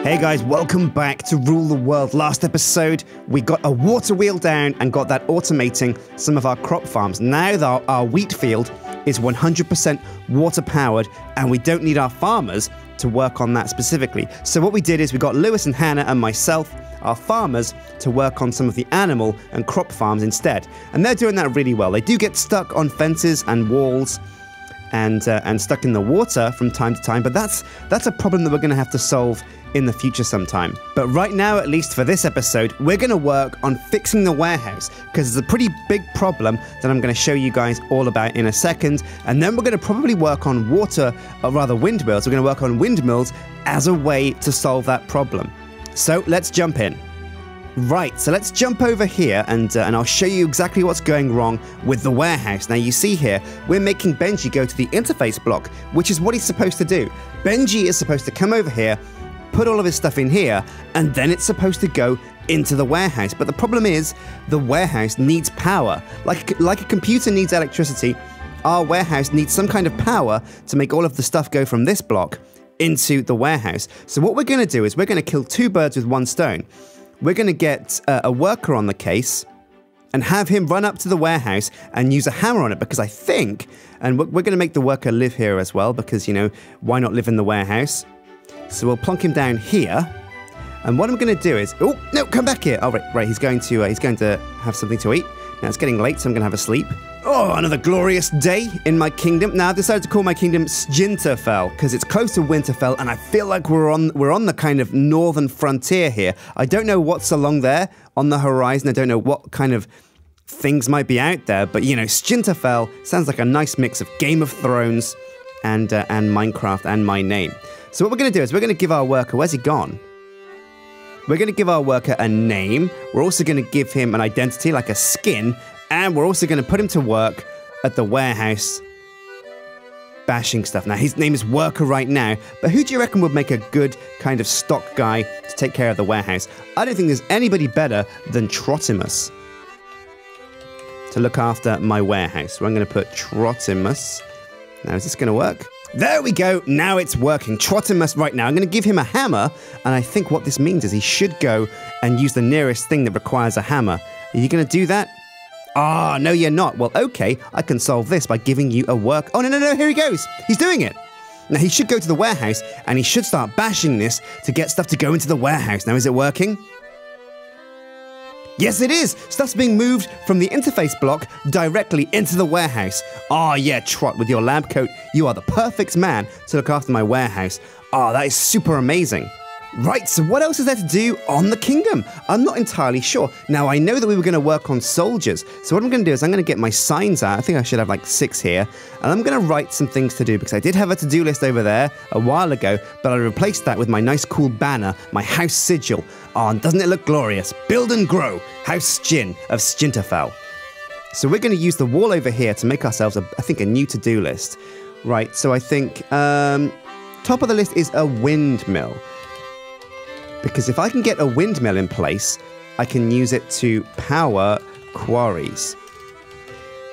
Hey guys, welcome back to Rule the World. Last episode, we got a water wheel down and got that automating some of our crop farms. Now that our wheat field is 100% water powered and we don't need our farmers to work on that specifically. So what we did is we got Lewis and Hannah and myself, our farmers, to work on some of the animal and crop farms instead. And they're doing that really well. They do get stuck on fences and walls and stuck in the water from time to time, but that's a problem that we're going to have to solve in the future sometime. But right now, at least for this episode, we're going to work on fixing the warehouse, because it's a pretty big problem that I'm going to show you guys all about in a second. And then we're going to probably work on windmills. We're going to work on windmills as a way to solve that problem. So let's jump in. Right, so let's jump over here and I'll show you exactly what's going wrong with the warehouse. Now you see here, we're making Benji go to the interface block, which is what he's supposed to do. Benji is supposed to come over here, put all of his stuff in here, and then it's supposed to go into the warehouse. But the problem is, the warehouse needs power. Like a computer needs electricity, our warehouse needs some kind of power to make all of the stuff go from this block into the warehouse. So what we're going to do is we're going to kill two birds with one stone. We're going to get a worker on the case and have him run up to the warehouse and use a hammer on it, because I think, and we're going to make the worker live here as well, because, you know, why not live in the warehouse? So we'll plonk him down here, and what I'm going to do is, oh no, come back here. Oh right, he's going to have something to eat. Now it's getting late, so I'm going to have a sleep. Oh, another glorious day in my kingdom. Now I've decided to call my kingdom Sginterfell because it's close to Winterfell, and I feel like we're on the kind of northern frontier here. I don't know what's along there on the horizon. I don't know what kind of things might be out there, but you know, Sginterfell sounds like a nice mix of Game of Thrones and Minecraft and my name. So what we're going to do is we're going to give our worker, where's he gone? We're going to give our worker a name. We're also going to give him an identity, like a skin, and we're also going to put him to work at the warehouse bashing stuff. Now, his name is Worker right now, but who do you reckon would make a good kind of stock guy to take care of the warehouse? I don't think there's anybody better than Trottimus to look after my warehouse. So I'm going to put Trottimus. Now, is this going to work? There we go, now it's working. Trottimus right now, I'm going to give him a hammer, and I think what this means is he should go and use the nearest thing that requires a hammer. Are you going to do that? Ah, no you're not. Well, okay, I can solve this by giving you a work... Oh, no, here he goes. He's doing it. Now, he should go to the warehouse, and he should start bashing this to get stuff to go into the warehouse. Now, is it working? Yes, it is! Stuff's being moved from the interface block directly into the warehouse. Oh yeah, Trot, with your lab coat, you are the perfect man to look after my warehouse. Oh, that is super amazing. Right, so what else is there to do on the kingdom? I'm not entirely sure. Now, I know that we were going to work on soldiers, so what I'm going to do is I'm going to get my signs out. I think I should have like 6 here, and I'm going to write some things to do, because I did have a to-do list over there a while ago, but I replaced that with my nice cool banner, my house sigil. Oh, and doesn't it look glorious? Build and grow, House Sgin of Sginterfell. So we're going to use the wall over here to make ourselves, I think, a new to-do list. Right, so I think top of the list is a windmill. Because if I can get a windmill in place, I can use it to power quarries.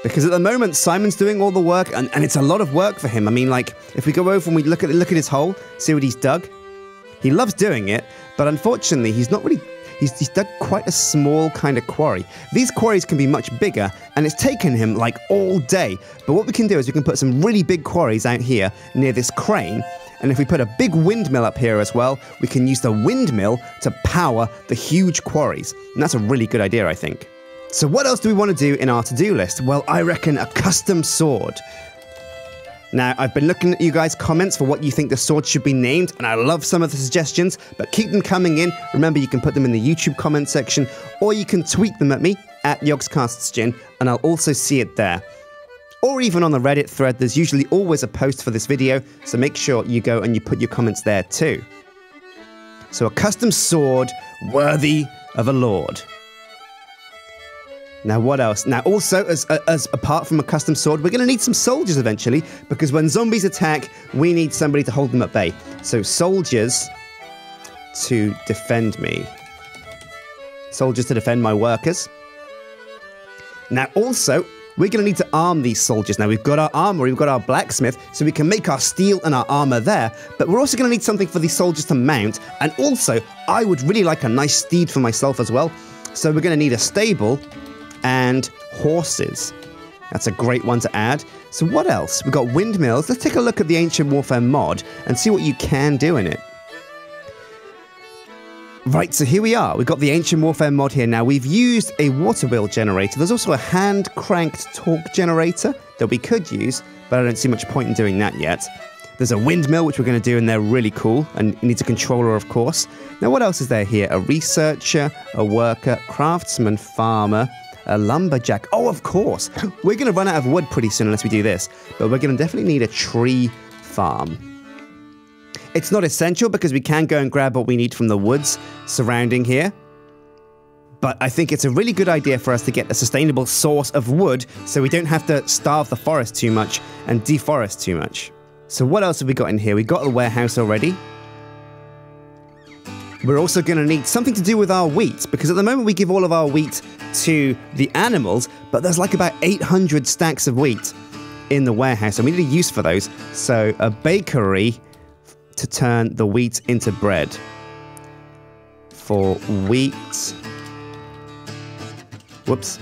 Because at the moment, Simon's doing all the work, and it's a lot of work for him. I mean, like, if we go over and we look at his hole, see what he's dug? He loves doing it, but unfortunately, he's not really... He's dug quite a small kind of quarry. These quarries can be much bigger, and it's taken him, like, all day. But what we can do is we can put some really big quarries out here near this crane, and if we put a big windmill up here as well, we can use the windmill to power the huge quarries. And that's a really good idea, I think. So what else do we want to do in our to-do list? Well, I reckon a custom sword. Now, I've been looking at you guys' comments for what you think the sword should be named, and I love some of the suggestions, but keep them coming in. Remember, you can put them in the YouTube comment section, or you can tweet them at me, at Yogscast, and I'll also see it there. Or even on the Reddit thread, there's usually always a post for this video, so make sure you go and you put your comments there too. So a custom sword worthy of a lord. Now what else? Now also, as apart from a custom sword, we're going to need some soldiers eventually, because when zombies attack, we need somebody to hold them at bay. So soldiers to defend me. Soldiers to defend my workers. Now also, we're going to need to arm these soldiers. Now, we've got our armor, we've got our blacksmith, so we can make our steel and our armor there, but we're also going to need something for these soldiers to mount, and also, I would really like a nice steed for myself as well, so we're going to need a stable and horses. That's a great one to add. So what else? We've got windmills. Let's take a look at the Ancient Warfare mod and see what you can do in it. Right, so here we are. We've got the Ancient Warfare mod here. Now, we've used a water wheel generator. There's also a hand-cranked torque generator that we could use, but I don't see much point in doing that yet. There's a windmill, which we're going to do, and they're really cool, and it needs a controller, of course. Now, what else is there here? A researcher, a worker, craftsman, farmer, a lumberjack. Oh, of course. We're going to run out of wood pretty soon unless we do this, but we're going to definitely need a tree farm. It's not essential because we can go and grab what we need from the woods surrounding here. But I think it's a really good idea for us to get a sustainable source of wood so we don't have to starve the forest too much and deforest too much. So what else have we got in here? We got a warehouse already. We're also going to need something to do with our wheat, because at the moment we give all of our wheat to the animals, but there's like about 800 stacks of wheat in the warehouse, and we need a use for those. So a bakery to turn the wheat into bread. For wheat... Whoops.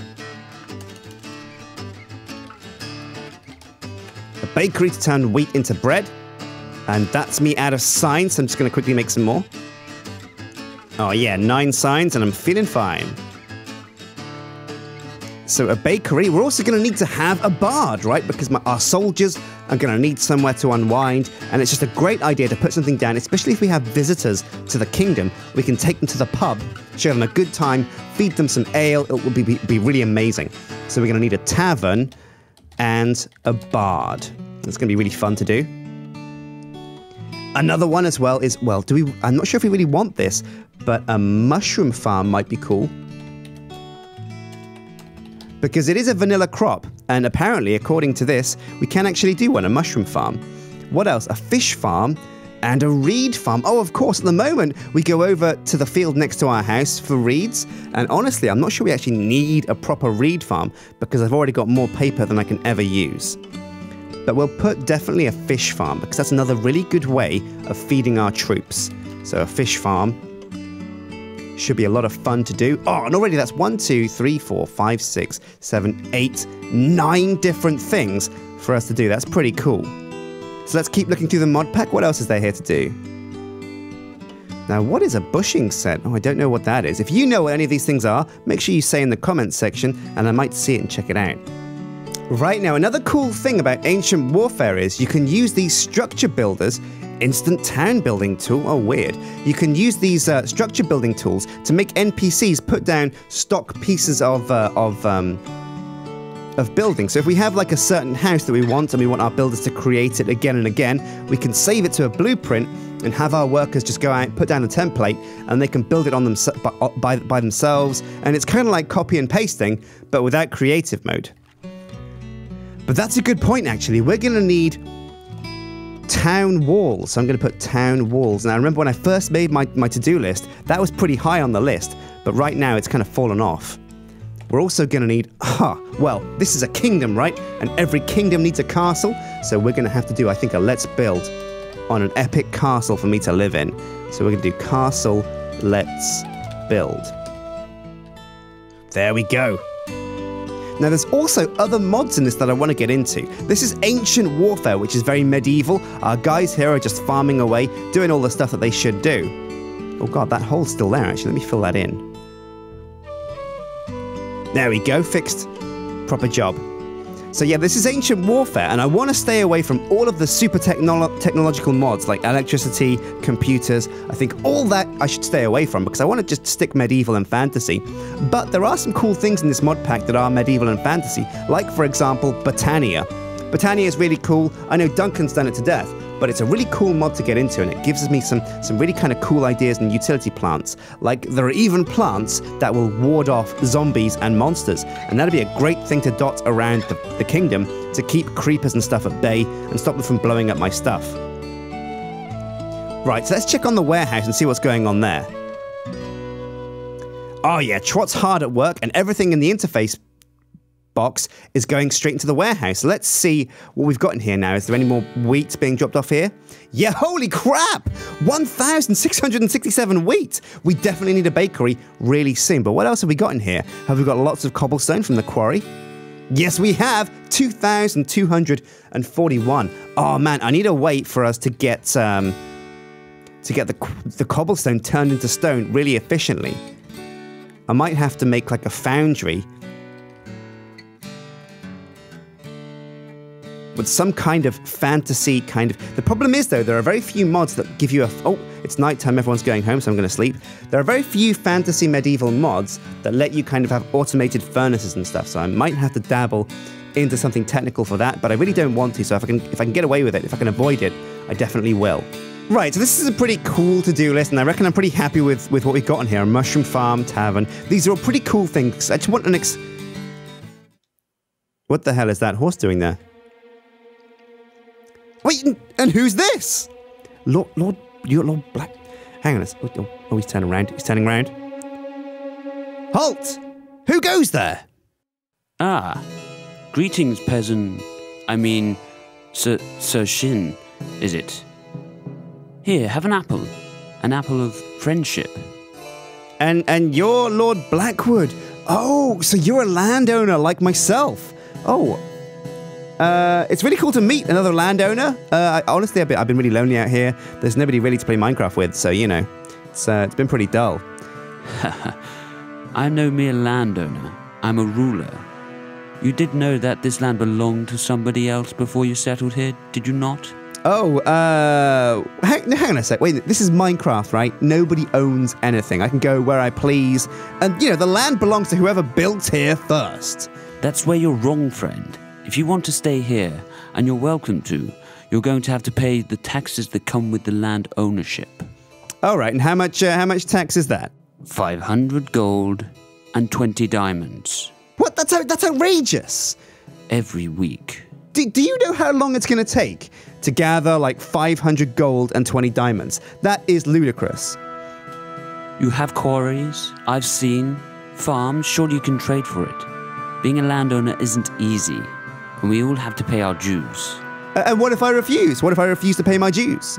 A bakery to turn wheat into bread. And that's me out of signs, so I'm just going to quickly make some more. Oh yeah, 9 signs and I'm feeling fine. So a bakery. We're also going to need to have a bard, right? Because our soldiers are going to need somewhere to unwind. And it's just a great idea to put something down, especially if we have visitors to the kingdom. We can take them to the pub, show them a good time, feed them some ale. It will be really amazing. So we're going to need a tavern and a bard. It's going to be really fun to do. Another one as well is, well, I'm not sure if we really want this, but a mushroom farm might be cool. Because it is a vanilla crop, and apparently, according to this, we can actually do one, a mushroom farm. What else? A fish farm and a reed farm. Oh, of course, at the moment, we go over to the field next to our house for reeds, and honestly, I'm not sure we actually need a proper reed farm, because I've already got more paper than I can ever use. But we'll put definitely a fish farm, because that's another really good way of feeding our troops. So a fish farm should be a lot of fun to do. Oh, and already that's 1, 2, 3, 4, 5, 6, 7, 8, 9 different things for us to do. That's pretty cool. So let's keep looking through the mod pack. What else is there here to do? Now, what is a bushing set? Oh, I don't know what that is. If you know what any of these things are, make sure you say in the comments section, and I might see it and check it out. Right, now, another cool thing about Ancient Warfare is you can use these structure builders. Instant town building tool. Oh, weird. You can use these structure building tools to make NPCs put down stock pieces of building. So if we have like a certain house that we want and we want our builders to create it again and again, we can save it to a blueprint and have our workers just go out, put down a template, and they can build it on by themselves. And it's kind of like copy and pasting, but without creative mode. But that's a good point, actually. We're going to need town walls. So I'm going to put town walls. Now, I remember when I first made my to-do list, that was pretty high on the list, but right now it's kind of fallen off. We're also going to need, well, this is a kingdom, right? And every kingdom needs a castle, so we're going to have to do, I think, a let's build on an epic castle for me to live in. So we're going to do castle, let's build. There we go. Now, there's also other mods in this that I want to get into. This is Ancient Warfare, which is very medieval. Our guys here are just farming away, doing all the stuff that they should do. Oh god, that hole's still there, actually. Let me fill that in. There we go, fixed. Proper job. So yeah, this is Ancient Warfare, and I want to stay away from all of the super technological mods, like electricity, computers. I think all that I should stay away from, because I want to just stick medieval and fantasy. But there are some cool things in this mod pack that are medieval and fantasy, like, for example, Botania. Botania is really cool. I know Duncan's done it to death, but it's a really cool mod to get into, and it gives me some really kind of cool ideas and utility plants. Like, there are even plants that will ward off zombies and monsters, and that'd be a great thing to dot around the kingdom to keep creepers and stuff at bay and stop them from blowing up my stuff. Right, so let's check on the warehouse and see what's going on there. Oh yeah, Trot's hard at work, and everything in the interface box is going straight into the warehouse. Let's see what we've got in here now. Is there any more wheat being dropped off here? Yeah, holy crap! 1,667 wheat! We definitely need a bakery really soon. But what else have we got in here? Have we got lots of cobblestone from the quarry? Yes, we have! 2,241. Oh man, I need a way for us to get the cobblestone turned into stone really efficiently. I might have to make like a foundry with some kind of fantasy kind of... The problem is, though, there are very few mods that give you a... Oh, it's nighttime, everyone's going home, so I'm going to sleep. There are very few fantasy medieval mods that let you kind of have automated furnaces and stuff, so I might have to dabble into something technical for that, but I really don't want to, so if I can get away with it, if I can avoid it, I definitely will. Right, so this is a pretty cool to-do list, and I reckon I'm pretty happy with what we've got on here. A mushroom farm, tavern. These are all pretty cool things. I just want an What the hell is that horse doing there? Wait, and who's this? Lord Black... Hang on a second. Oh, he's turning around. He's turning around. Halt! Who goes there? Ah, greetings, peasant. I mean, Sir Shin, is it? Here, have an apple. An apple of friendship. And you're Lord Blackwood. Oh, so you're a landowner like myself. Oh, it's really cool to meet another landowner. Honestly, I've been really lonely out here. There's nobody really to play Minecraft with, so, you know, it's been pretty dull. I'm no mere landowner. I'm a ruler. You did know that this land belonged to somebody else before you settled here, did you not? Oh, hang on a sec. Wait, this is Minecraft, right? Nobody owns anything. I can go where I please. And, you know, the land belongs to whoever built here first. That's where you're wrong, friend. If you want to stay here, and you're welcome to, you're going to have to pay the taxes that come with the land ownership. All right, and how much tax is that? 500 gold and 20 diamonds. What? That's outrageous. Every week. Do you know how long it's going to take to gather like 500 gold and 20 diamonds? That is ludicrous. You have quarries, I've seen, farms, surely you can trade for it. Being a landowner isn't easy, and we all have to pay our dues. And what if I refuse? What if I refuse to pay my dues?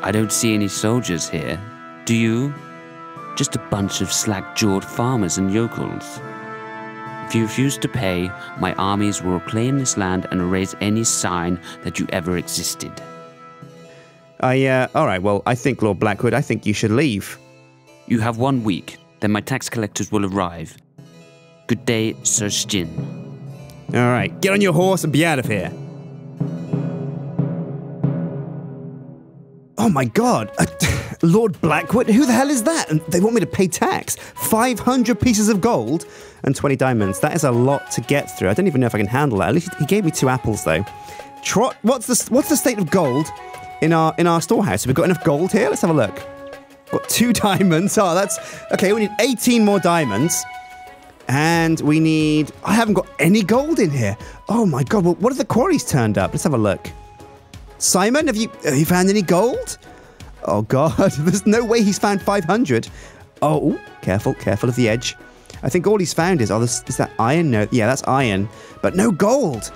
I don't see any soldiers here. Do you? Just a bunch of slack-jawed farmers and yokels. If you refuse to pay, my armies will reclaim this land and erase any sign that you ever existed. All right, well, I think, Lord Blackwood, I think you should leave. You have 1 week, then my tax collectors will arrive. Good day, Sir Shin. All right, get on your horse and be out of here. Oh my god, Lord Blackwood, who the hell is that? And they want me to pay tax. 500 pieces of gold and 20 diamonds. That is a lot to get through. I don't even know if I can handle that. At least he gave me 2 apples though. Trot, what's the state of gold in our storehouse? Have we got enough gold here? Let's have a look. Got 2 diamonds. Oh, that's okay. We need 18 more diamonds. And we need... I haven't got any gold in here. Oh my god, well, what have the quarries turned up? Let's have a look. Simon, have you found any gold? Oh god, there's no way he's found 500. Oh, ooh, careful of the edge. I think all he's found is that iron? No, yeah, that's iron, but no gold.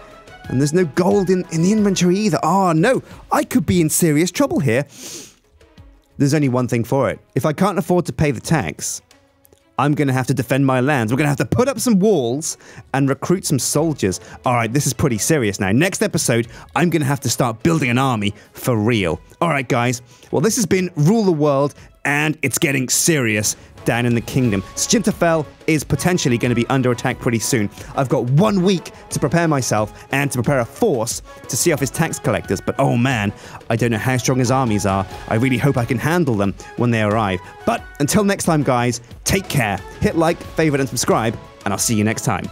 And there's no gold in the inventory either. Oh no, I could be in serious trouble here. There's only one thing for it. If I can't afford to pay the tax, I'm going to have to defend my lands. We're going to have to put up some walls and recruit some soldiers. All right, this is pretty serious now. Next episode, I'm going to have to start building an army for real. All right, guys. Well, this has been Rule the World, and it's getting serious down in the kingdom. Shinterfell is potentially going to be under attack pretty soon. I've got 1 week to prepare myself and to prepare a force to see off his tax collectors. But oh man, I don't know how strong his armies are. I really hope I can handle them when they arrive. But until next time, guys, take care. Hit like, favorite, and subscribe, and I'll see you next time.